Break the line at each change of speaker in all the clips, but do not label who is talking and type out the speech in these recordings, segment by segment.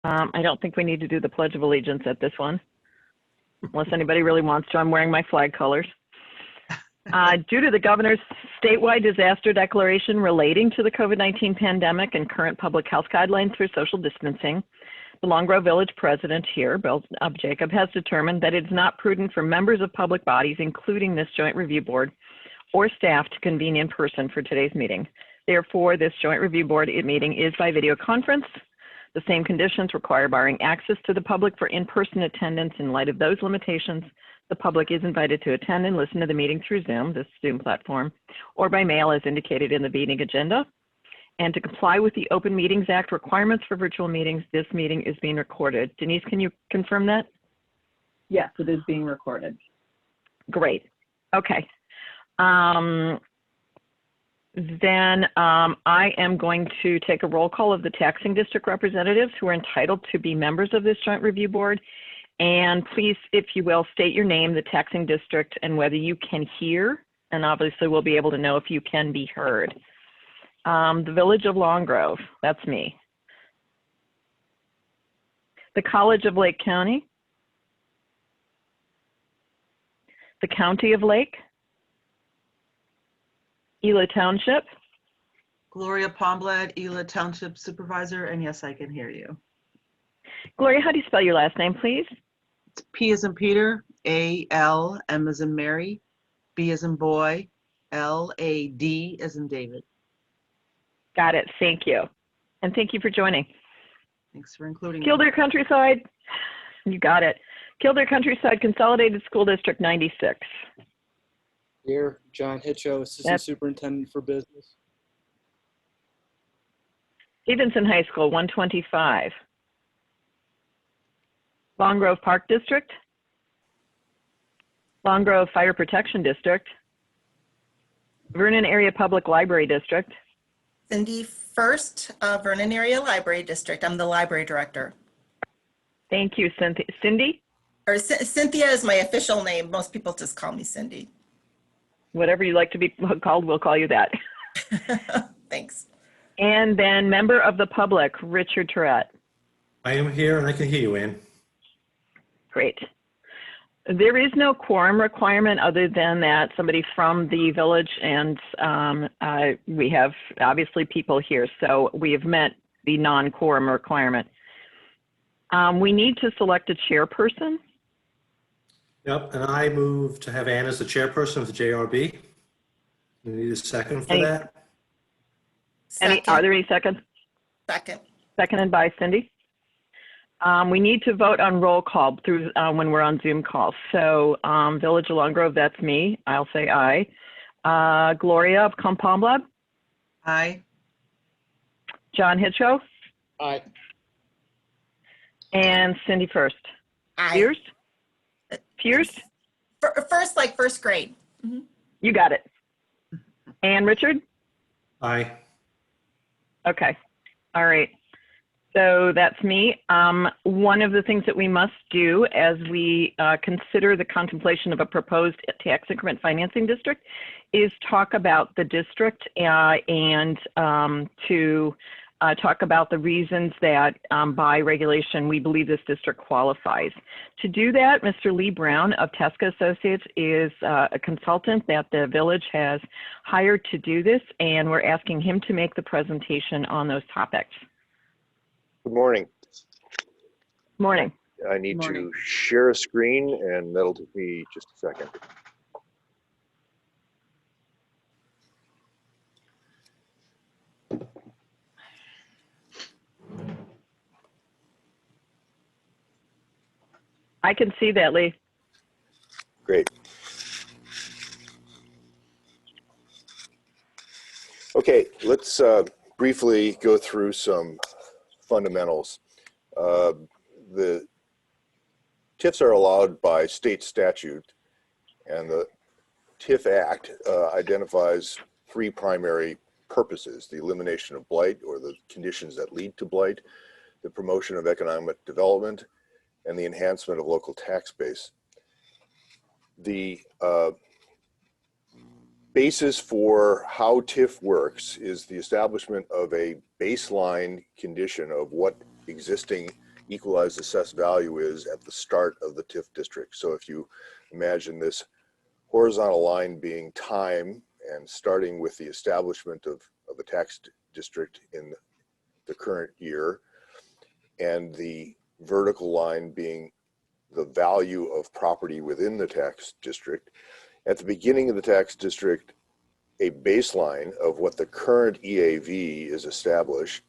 I don't think we need to do the Pledge of Allegiance at this one, unless anybody really wants to. I'm wearing my flag colors. Due to the governor's statewide disaster declaration relating to the COVID-19 pandemic and current public health guidelines for social distancing, the Long Grove Village president here, Bill Jacob, has determined that it is not prudent for members of public bodies, including this joint review board, or staff to convene in person for today's meeting. Therefore, this joint review board meeting is by video conference. The same conditions require barring access to the public for in-person attendance. In light of those limitations, the public is invited to attend and listen to the meeting through Zoom, this Zoom platform, or by mail as indicated in the meeting agenda. And to comply with the Open Meetings Act requirements for virtual meetings, this meeting is being recorded. Denise, can you confirm that?
Yes, it is being recorded.
Great. Okay. Then I am going to take a roll call of the taxing district representatives who are entitled to be members of this joint review board. And please, if you will, state your name, the taxing district, and whether you can hear, and obviously we'll be able to know if you can be heard. The Village of Long Grove, that's me. The College of Lake County. The County of Lake. Ela Township.
Gloria Pomblad, Ela Township Supervisor, and yes, I can hear you.
Gloria, how do you spell your last name, please?
It's P as in Peter, A-L, M as in Mary, B as in boy, L-A-D as in David.
Got it, thank you. And thank you for joining.
Thanks for including
Kildare Countryside, you got it. Kildare Countryside Consolidated School District 96.
Here, John Hitcho, Assistant Superintendent for Business.
Stevenson High School 125. Long Grove Park District. Long Grove Fire Protection District. Vernon Area Public Library District.
Cindy First, Vernon Area Library District. I'm the library director.
Thank you, Cindy.
Or Cynthia is my official name. Most people just call me Cindy.
Whatever you like to be called, we'll call you that.
Thanks.
And then member of the public, Richard Tourette.
I am here and I can hear you, Ann.
Great. There is no quorum requirement other than that somebody from the village, and we have obviously people here, so we have met the non-quorum requirement. We need to select a chairperson.
Yep, and I move to have Ann as the chairperson of the JRB. We need a second for that.
Are there any seconds?
Second.
Seconded by Cindy. We need to vote on roll call through when we're on Zoom calls. So Village of Long Grove, that's me. I'll say aye. Gloria of Pomblad.
Aye.
John Hitcho.
Aye.
And Cindy First.
Aye.
Pierce? Pierce?
First, like first grade. Mm-hmm.
You got it. And Richard?
Aye.
Okay. All right. So that's me. One of the things that we must do as we consider the contemplation of a proposed tax increment financing district is talk about the district and to talk about the reasons that by regulation we believe this district qualifies. To do that, Mr. Lee Brown of Tesca Associates is a consultant that the village has hired to do this, and we're asking him to make the presentation on those topics.
Good morning.
Morning.
I need to share a screen, and that'll take me just a second.
I can see that, Lee.
Great. Okay, let's briefly go through some fundamentals. The TIFs are allowed by state statute, and the TIF Act identifies three primary purposes: the elimination of blight or the conditions that lead to blight, the promotion of economic development, and the enhancement of local tax base. The basis for how TIF works is the establishment of a baseline condition of what existing equalized assessed value is at the start of the TIF district. So if you imagine this horizontal line being time and starting with the establishment of a tax district in the current year, and the vertical line being the value of property within the tax district. At the beginning of the tax district, a baseline of what the current EAV is established,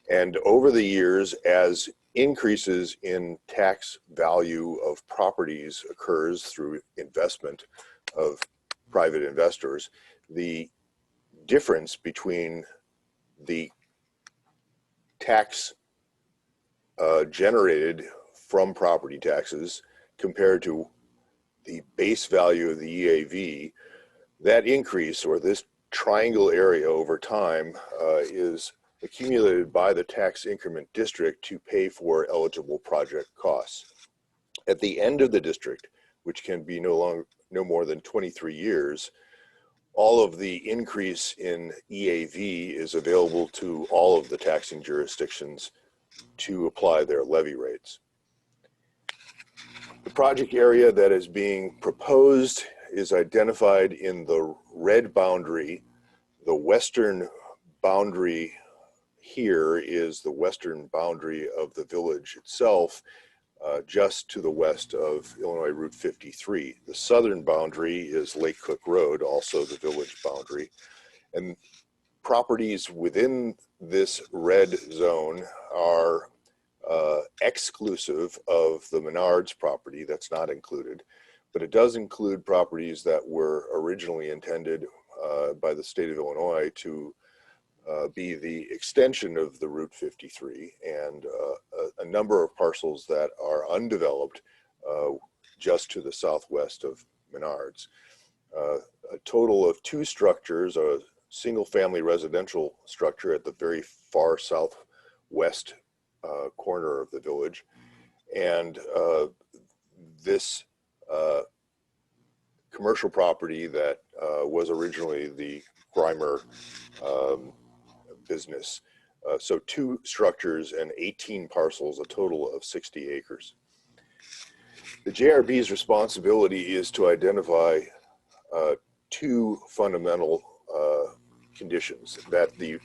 and over the years, as increases in tax value of properties occurs through investment of private investors, the difference between the tax generated from property taxes compared to the base value of the EAV, that increase, or this triangle area over time, is accumulated by the tax increment district to pay for eligible project costs. At the end of the district, which can be no more than 23 years, all of the increase in EAV is available to all of the taxing jurisdictions to apply their levy rates. The project area that is being proposed is identified in the red boundary. The western boundary here is the western boundary of the village itself, just to the west of Illinois Route 53. The southern boundary is Lake Cook Road, also the village boundary. And properties within this red zone are exclusive of the Menards property. That's not included, but it does include properties that were originally intended by the state of Illinois to be the extension of the Route 53, and a number of parcels that are undeveloped just to the southwest of Menards. A total of 2 structures, a single family residential structure at the very far southwest corner of the village, and this commercial property that was originally the Grimer business. So 2 structures and 18 parcels, a total of 60 acres. The JRB's responsibility is to identify 2 fundamental conditions: that the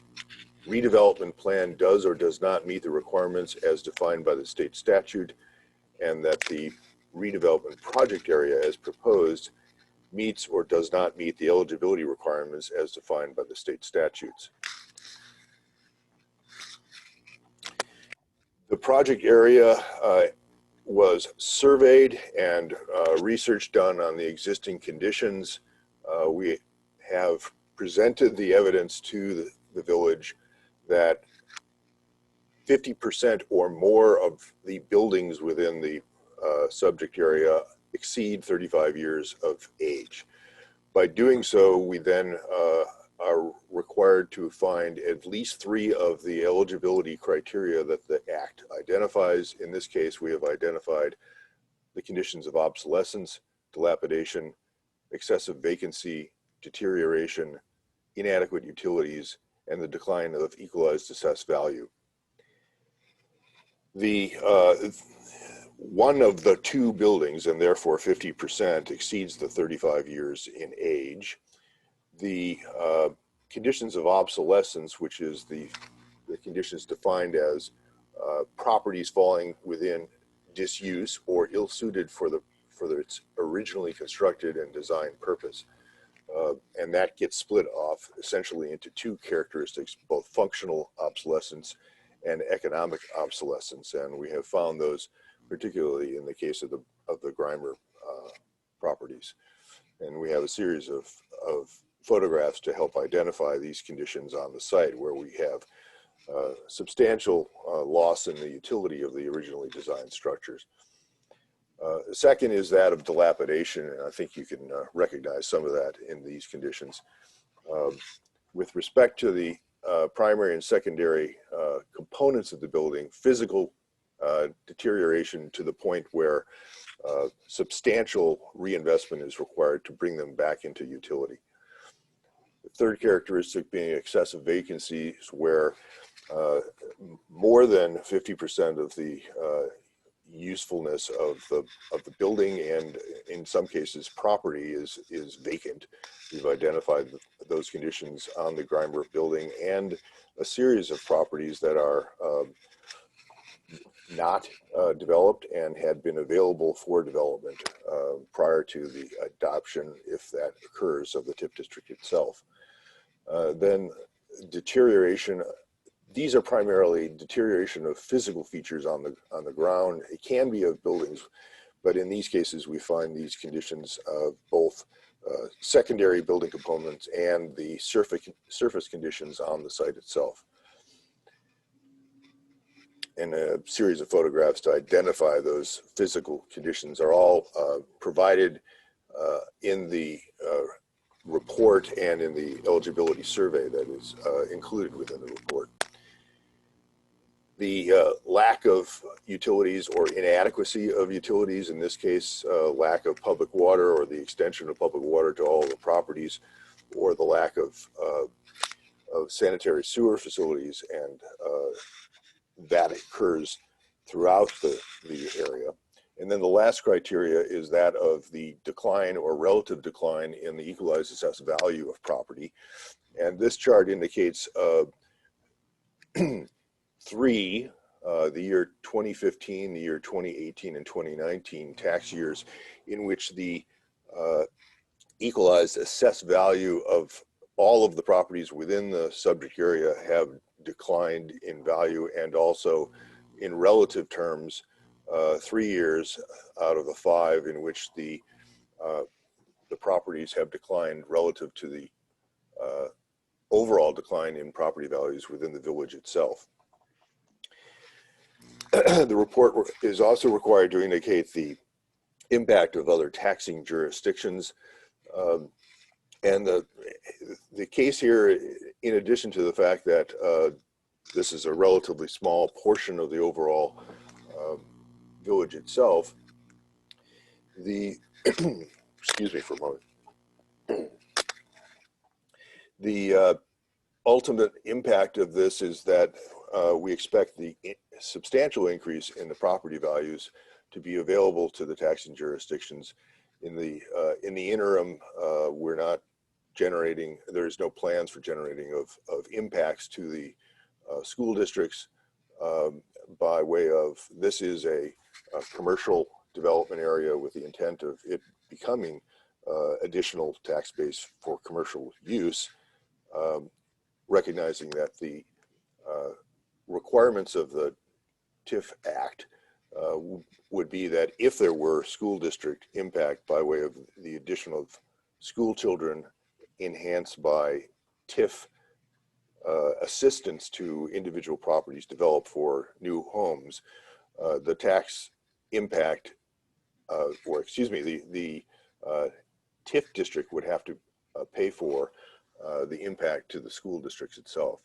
redevelopment plan does or does not meet the requirements as defined by the state statute, and that the redevelopment project area as proposed meets or does not meet the eligibility requirements as defined by the state statutes. The project area was surveyed and research done on the existing conditions. We have presented the evidence to the village that 50% or more of the buildings within the subject area exceed 35 years of age. By doing so, we then are required to find at least 3 of the eligibility criteria that the Act identifies. In this case, we have identified the conditions of obsolescence, dilapidation, excessive vacancy, deterioration, inadequate utilities, and the decline of equalized assessed value. The one of the 2 buildings, and therefore 50%, exceeds the 35 years in age. The conditions of obsolescence, which is the conditions defined as properties falling within disuse or ill-suited for its originally constructed and designed purpose. And that gets split off essentially into 2 characteristics, both functional obsolescence and economic obsolescence. And we have found those particularly in the case of the Grimer properties. And we have a series of photographs to help identify these conditions on the site, where we have substantial loss in the utility of the originally designed structures. The second is that of dilapidation, and I think you can recognize some of that in these conditions. With respect to the primary and secondary components of the building, physical deterioration to the point where substantial reinvestment is required to bring them back into utility. The third characteristic being excessive vacancies, where more than 50% of the usefulness of the building, and in some cases property is vacant. We've identified those conditions on the Grindberg building and a series of properties that are not developed and had been available for development prior to the adoption, if that occurs, of the TIF district itself. Then deterioration. These are primarily deterioration of physical features on the ground. It can be of buildings, but in these cases we find these conditions of both secondary building components and the surface conditions on the site itself. And a series of photographs to identify those physical conditions are all provided in the report and in the eligibility survey that is included within the report. The lack of utilities or inadequacy of utilities, in this case, lack of public water or the extension of public water to all the properties, or the lack of sanitary sewer facilities, and that occurs throughout the area. And then the last criteria is that of the decline or relative decline in the equalized assessed value of property. And this chart indicates three, the year 2015, the year 2018, and 2019 tax years, in which the equalized assessed value of all of the properties within the subject area have declined in value, and also in relative terms, 3 years out of the 5 in which the properties have declined relative to the overall decline in property values within the village itself. The report is also required to indicate the impact of other taxing jurisdictions. And the case here, in addition to the fact that this is a relatively small portion of the overall village itself, the, excuse me for a moment, the ultimate impact of this is that we expect the substantial increase in the property values to be available to the taxing jurisdictions. In the interim, we're not generating, there's no plans for generating of impacts to the school districts by way of, this is a commercial development area with the intent of it becoming additional tax base for commercial use, recognizing that the requirements of the TIF Act would be that if there were school district impact by way of the addition of school children enhanced by TIF assistance to individual properties developed for new homes, the tax impact, or excuse me, the TIF district would have to pay for the impact to the school districts itself.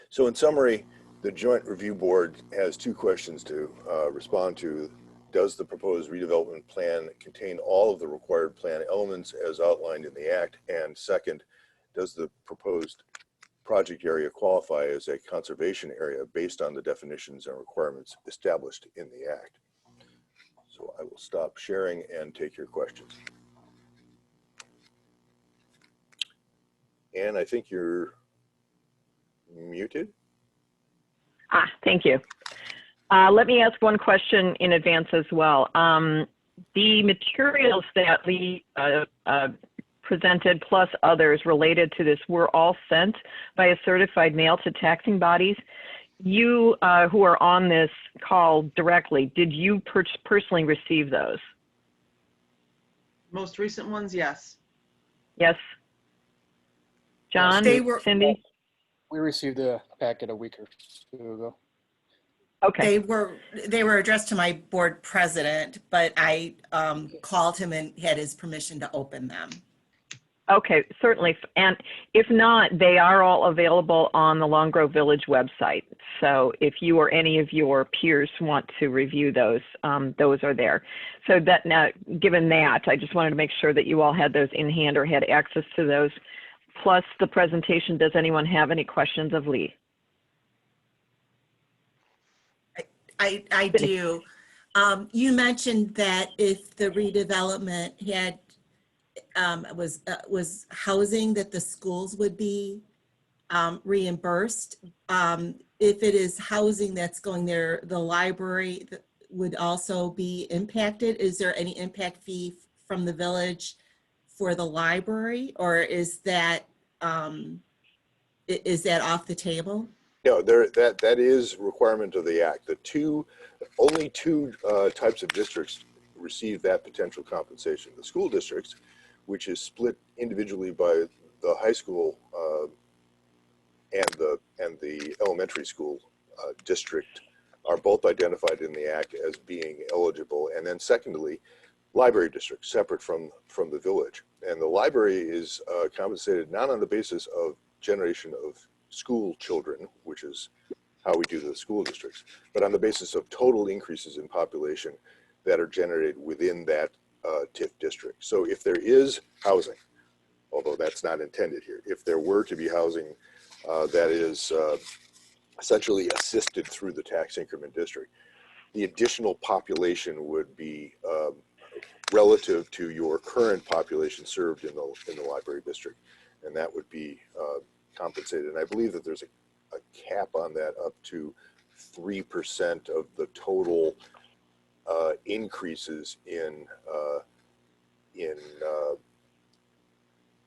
So in summary, the Joint Review Board has 2 questions to respond to. Does the proposed redevelopment plan contain all of the required plan elements as outlined in the Act? And second, does the proposed project area qualify as a conservation area based on the definitions and requirements established in the Act? So I will stop sharing and take your questions. And I think you're muted.
Thank you. Let me ask one question in advance as well. The materials that we presented, plus others related to this, were all sent by a certified mail to taxing bodies. You who are on this call directly, did you personally receive those?
Most recent ones, yes.
Yes. John,
They were-
Cindy?
We received a packet a week or 2 ago.
Okay.
They were addressed to my board president, but I called him and had his permission to open them.
Okay, certainly. And if not, they are all available on the Long Grove Village website. So if you or any of your peers want to review those, those are there. So that now, given that, I just wanted to make sure that you all had those in hand or had access to those. Plus the presentation, does anyone have any questions of Lee?
I do. You mentioned that if the redevelopment had was housing, that the schools would be reimbursed. If it is housing that's going there, the library would also be impacted. Is there any impact fee from the village for the library, or is that off the table?
No, that is a requirement of the act. Only two types of districts receive that potential compensation. The school districts, which is split individually by the high school and the elementary school district, are both identified in the act as being eligible. And then secondly, library districts, separate from the village. And the library is compensated not on the basis of generation of school children, which is how we do the school districts, but on the basis of total increases in population that are generated within that TIF district. So if there is housing, although that's not intended here, if there were to be housing that is essentially assisted through the tax increment district, the additional population would be relative to your current population served in the library district, and that would be compensated. And I believe that there's a cap on that up to 3% of the total increases in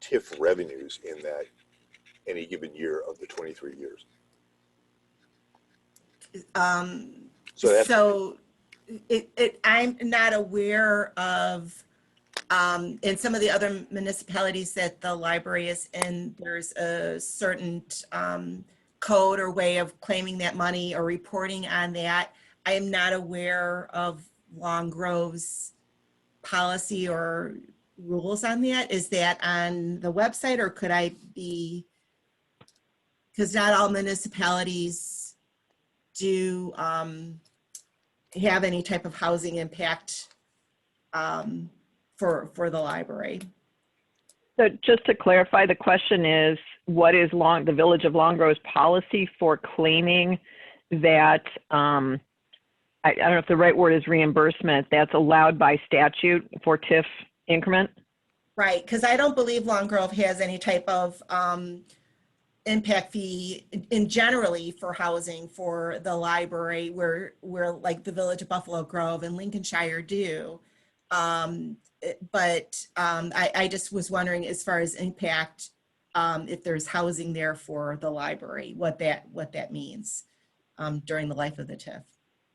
TIF revenues in that any given year of the 23 years.
So I'm not aware of, in some of the other municipalities that the library is in, there's a certain code or way of claiming that money or reporting on that. I am not aware of Long Grove's policy or rules on that. Is that on the website, or could I be, because not all municipalities do have any type of housing impact for the library.
So just to clarify, the question is, what is the Village of Long Grove's policy for claiming that, I don't know if the right word is reimbursement, that's allowed by statute for TIF increment?
Right, because I don't believe Long Grove has any type of impact fee in generally for housing for the library, where like the Village of Buffalo Grove and Lincolnshire do. But I just was wondering, as far as impact, if there's housing there for the library, what that means during the life of the TIF.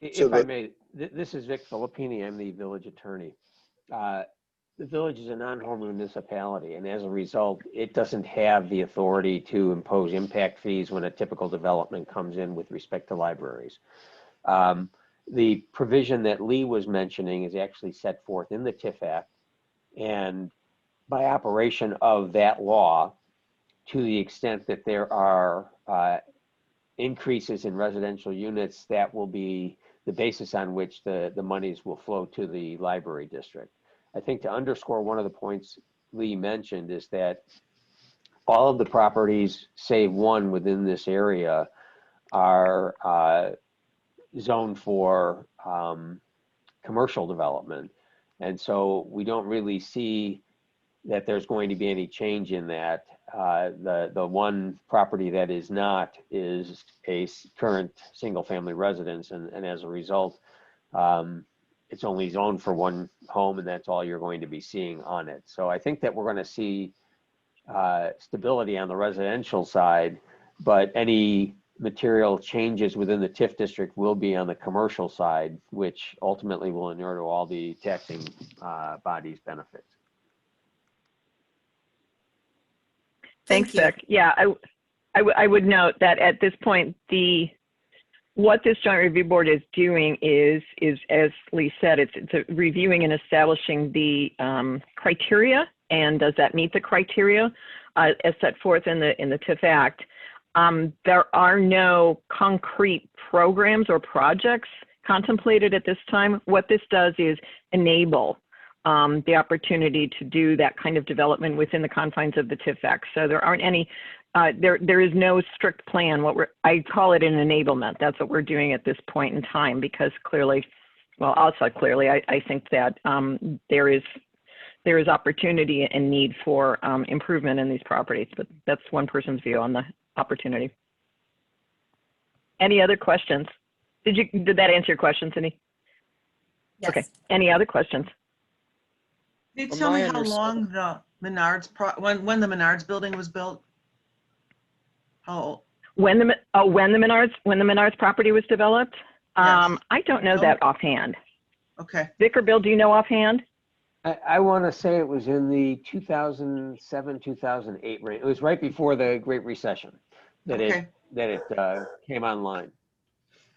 If I may, this is Vic Filippini. I'm the village attorney. The village is a non-home municipality, and as a result, it doesn't have the authority to impose impact fees when a typical development comes in with respect to libraries. The provision that Lee was mentioning is actually set forth in the TIF Act, and by operation of that law, to the extent that there are increases in residential units, that will be the basis on which the monies will flow to the library district. I think to underscore one of the points Lee mentioned is that all of the properties, save one within this area, are zoned for commercial development. And so we don't really see that there's going to be any change in that. The one property that is not is a current single family residence, and as a result, it's only zoned for one home, and that's all you're going to be seeing on it. So I think that we're going to see stability on the residential side, but any material changes within the TIF district will be on the commercial side, which ultimately will inure to all the taxing bodies' benefits.
Thanks, Vic. Yeah, I would note that at this point, what this joint review board is doing is as Lee said, it's reviewing and establishing the criteria, and does that meet the criteria as set forth in the TIF Act. There are no concrete programs or projects contemplated at this time. What this does is enable the opportunity to do that kind of development within the confines of the TIF Act. So there aren't any there is no strict plan. I call it an enablement. That's what we're doing at this point in time, because clearly, well, also clearly, I think that there is opportunity and need for improvement in these properties, but that's one person's view on the opportunity. Any other questions? Did that answer your question, Cindy?
Yes.
Okay. Any other questions?
Can you
From
tell me
my
how long the Menards, when the Menards building was built? How,
When the Menards property was developed?
Yes.
I don't know that offhand.
okay,
Vic or Bill, do you know offhand?
I want to say it was in the 2007, 2008 range. It was right before the Great Recession that
okay.
it came online.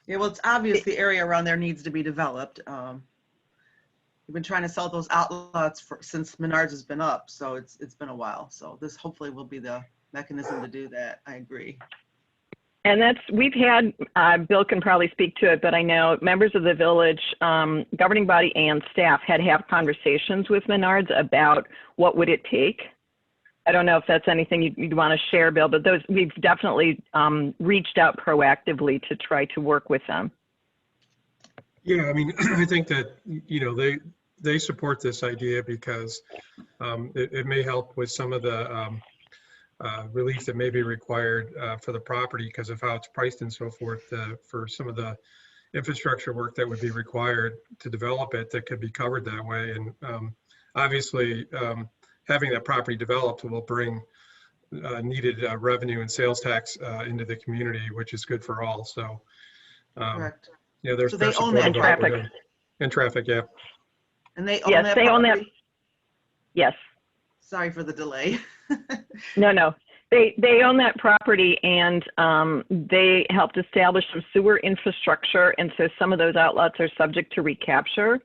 Yeah, well, it's obvious the area around there needs to be developed. We've been trying to sell those outlets since Menards has been up, so it's been a while. So this hopefully will be the mechanism to do that. I agree.
And we've had, Bill can probably speak to it, but I know members of the village governing body and staff had to have conversations with Menards about what would it take. I don't know if that's anything you'd want to share, Bill, but we've definitely reached out proactively to try to work with them.
Yeah, I mean, I think that, they support this idea because it may help with some of the relief that may be required for the property because of how it's priced and so forth for some of the infrastructure work that would be required to develop it that could be covered that way. And obviously, having that property developed will bring needed revenue and sales tax into the community, which is good for all. So,
Correct.
yeah, there's
So they own that
And traffic.
And traffic, yeah.
And they own
Yes,
that
they own that.
property?
Yes.
Sorry for the delay.
No. They own that property, and they helped establish some sewer infrastructure, and so some of those outlets are subject to recapture.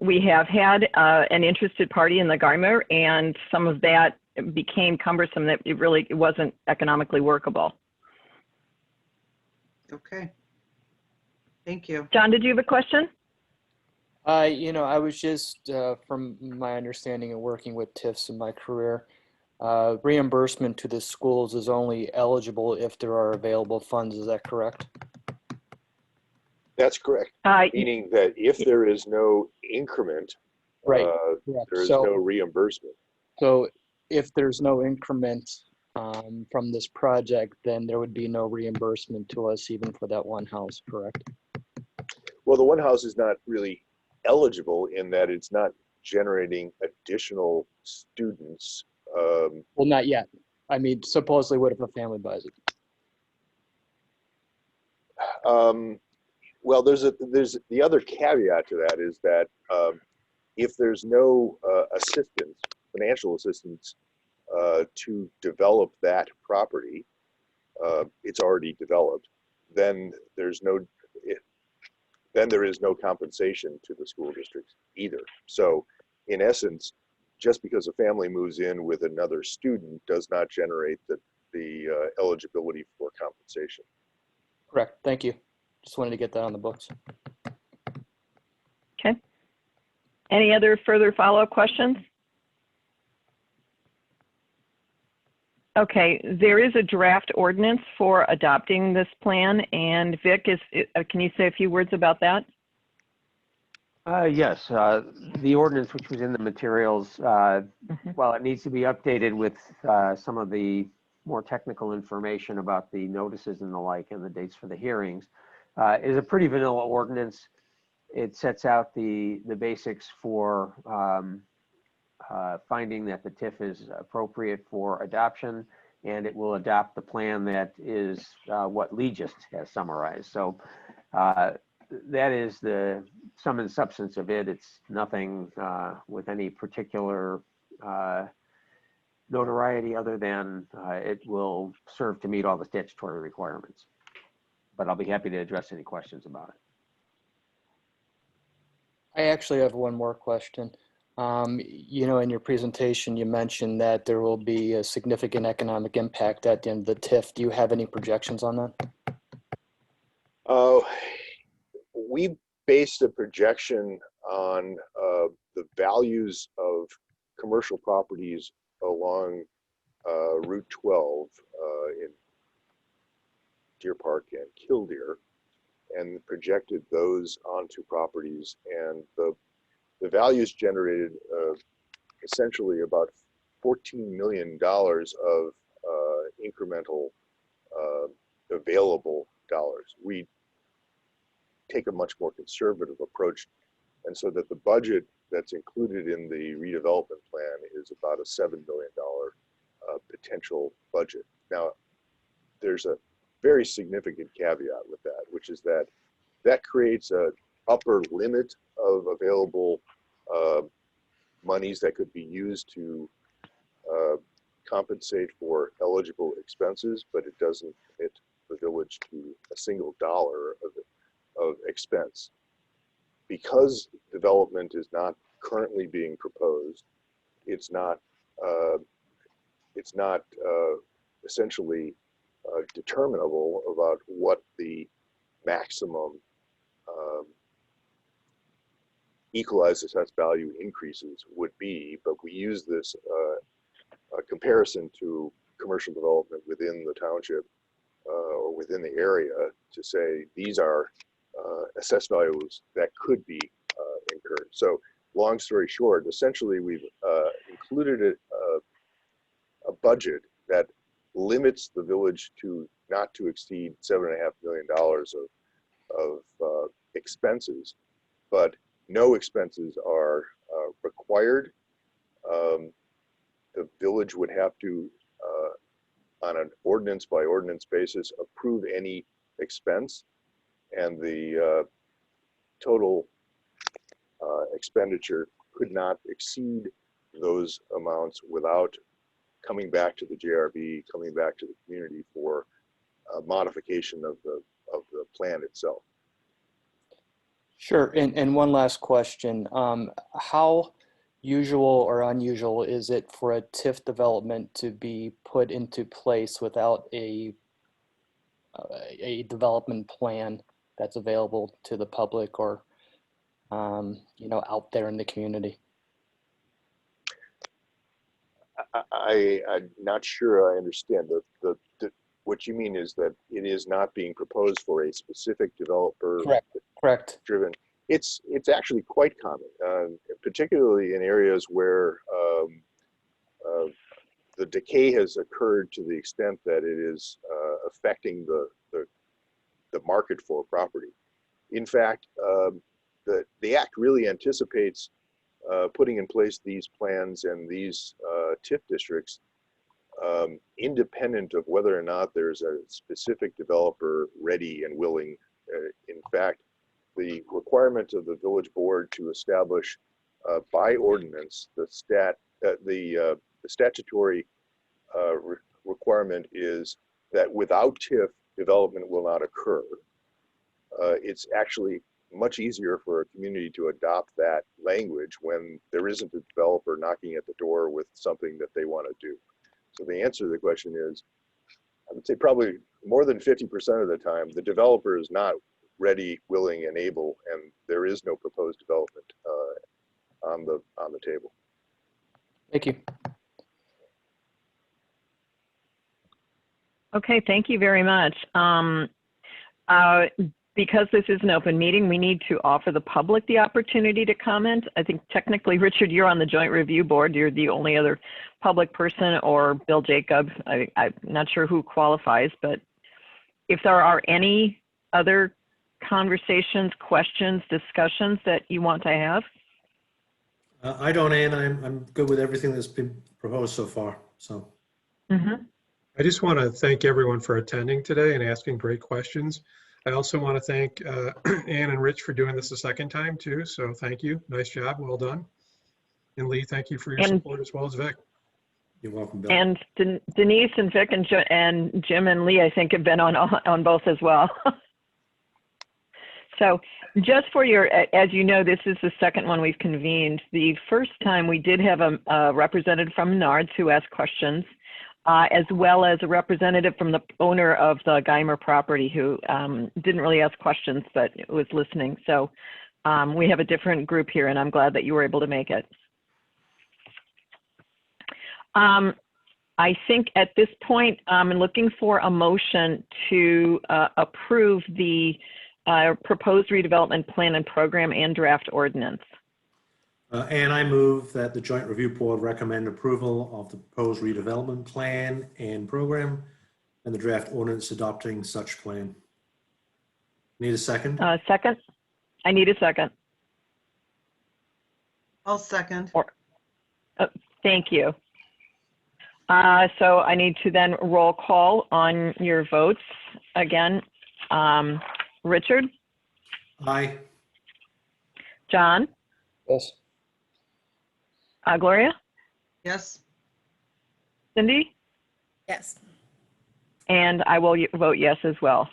We have had an interested party in the Geimer, and some of that became cumbersome, that it wasn't economically workable.
Okay. Thank you.
John, did you have a question?
I was just, from my understanding of working with TIFs in my career, reimbursement to the schools is only eligible if there are available funds. Is that correct?
That's correct. Meaning that if there is no increment,
Right.
there is no reimbursement.
So if there's no increment from this project, then there would be no reimbursement to us even for that one house, correct?
Well, the one house is not really eligible in that it's not generating additional students.
Well, not yet. I mean, supposedly, what if a family buys it?
Well, there's the other caveat to that is that if there's no assistance, financial assistance, to develop that property, it's already developed, then there is no compensation to the school districts either. So in essence, just because a family moves in with another student does not generate the eligibility for compensation.
Correct. Thank you. Just wanted to get that on the books.
Okay. Any other further follow-up questions? Okay, there is a draft ordinance for adopting this plan, and Vic, can you say a few words about that?
Yes, the ordinance, which was in the materials, while it needs to be updated with some of the more technical information about the notices and the like and the dates for the hearings, is a pretty vanilla ordinance. It sets out the basics for finding that the TIF is appropriate for adoption, and it will adopt the plan that is what Lee just has summarized. So that is the sum and substance of it. It's nothing with any particular notoriety other than it will serve to meet all the statutory requirements. But I'll be happy to address any questions about it.
I actually have one more question. In your presentation, you mentioned that there will be a significant economic impact at the end of the TIF. Do you have any projections on that?
We based a projection on the values of commercial properties along Route 12 in Deer Park and Killdeer, and projected those onto properties, and the values generated essentially about $14 million of incremental available dollars. We take a much more conservative approach, and so that the budget that's included in the redevelopment plan is about a $7 million potential budget. Now, there's a very significant caveat with that, which is that that creates an upper limit of available monies that could be used to compensate for eligible expenses, but it doesn't commit the village to a single dollar of expense. Because development is not currently being proposed, it's not essentially determinable about what the maximum equalized assessed value increases would be, but we use this comparison to commercial development within the township or within the area to say these are assessed values that could be incurred. So long story short, essentially we've included a budget that limits the village to not to exceed $7.5 million of expenses, but no expenses are required. The village would have to, on an ordinance by ordinance basis, approve any expense, and the total expenditure could not exceed those amounts without coming back to the JRB, coming back to the community for a modification of the plan itself.
Sure. And one last question. How usual or unusual is it for a TIF development to be put into place without a development plan that's available to the public or out there in the community?
I'm not sure I understand. What you mean is that it is not being proposed for a specific developer.
Correct.
Driven. It's actually quite common, particularly in areas where the decay has occurred to the extent that it is affecting the market for property. In fact, the Act really anticipates putting in place these plans and these TIF districts independent of whether or not there's a specific developer ready and willing. In fact, the requirement of the village board to establish by ordinance the statutory requirement is that without TIF, development will not occur. It's actually much easier for a community to adopt that language when there isn't a developer knocking at the door with something that they want to do. So the answer to the question is, I would say probably more than 50% of the time, the developer is not ready, willing, and able, and there is no proposed development on the table.
Thank you.
Okay, thank you very much. Because this is an open meeting, we need to offer the public the opportunity to comment. I think technically, Richard, you're on the Joint Review Board. You're the only other public person, or Bill Jacob. I'm not sure who qualifies, but if there are any other conversations, questions, discussions that you want to have?
I don't, Ann. I'm good with everything that's been proposed so far. So.
I just want to thank everyone for attending today and asking great questions. I also want to thank Ann and Rich for doing this a second time too. So thank you. Nice job. Well done. And Lee, thank you for your support as well as Vic.
You're welcome, Bill.
And Denise and Vic and Jim and Lee, I think, have been on both as well. So just for your, as you know, this is the second one we've convened. The first time we did have a representative from Menards who asked questions, as well as a representative from the owner of the Geimer property who didn't really ask questions, but was listening. So we have a different group here, and I'm glad that you were able to make it. I think at this point, I'm looking for a motion to approve the proposed redevelopment plan and program and draft ordinance.
And I move that the Joint Review Board recommend approval of the proposed redevelopment plan and program and the draft ordinance adopting such plan. Need a second?
Second? I need a second.
I'll second.
Thank you. So I need to then roll call on your votes again. Richard?
Aye.
John?
Yes.
Gloria?
Yes.
Cindy?
Yes.
And I will vote yes as well.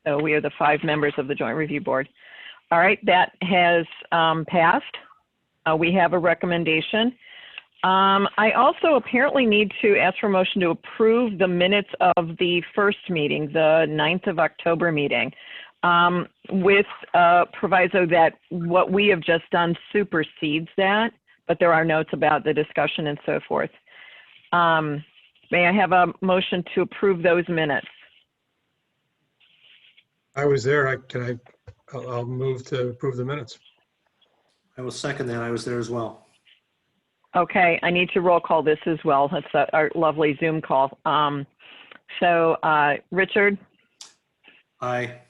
So we are the 5 members of the Joint Review Board. All right, that has passed. We have a recommendation. I also apparently need to ask for a motion to approve the minutes of the first meeting, the 9th of October meeting, with proviso that what we have just done supersedes that, but there are notes about the discussion and so forth. May I have a motion to approve those minutes?
I was there. I'll move to approve the minutes.
I will second that. I was there as well.
Okay, I need to roll call this as well. It's our lovely Zoom call. Richard?
Aye.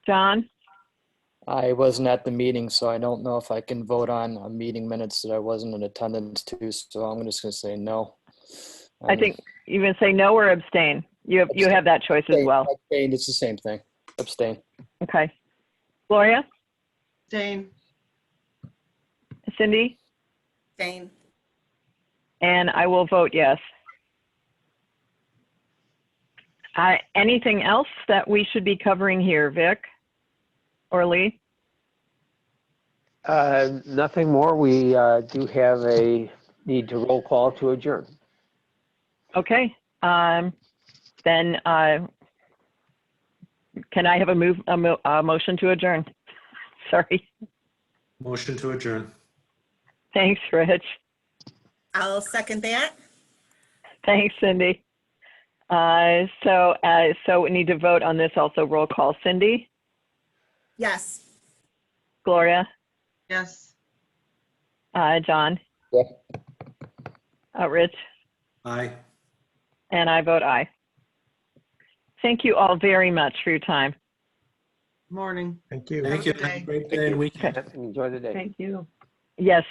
John?
I wasn't at the meeting, so I don't know if I can vote on meeting minutes that I wasn't in attendance to, so I'm just going to say no.
I think you can say no or abstain. You have that choice as well.
Abstain, it's the same thing. Abstain.
Okay. Gloria?
Jane.
Cindy?
Jane.
And I will vote yes. Anything else that we should be covering here, Vic or Lee?
Nothing more. We do have a need to roll call to adjourn.
Okay. Then can I have a motion to adjourn? Sorry.
Motion to adjourn.
Thanks, Rich.
I'll second that.
Thanks, Cindy. So we need to vote on this also. Roll call. Cindy?
Yes.
Gloria?
Yes.
John?
Yeah.
Rich?
Aye.
And I vote aye. Thank you all very much for your time.
Morning.
Thank you.
Thank you.
Have a good
Have a great
Thank
day and
you.
weekend.
Enjoy the day.
Thank you.
Yes.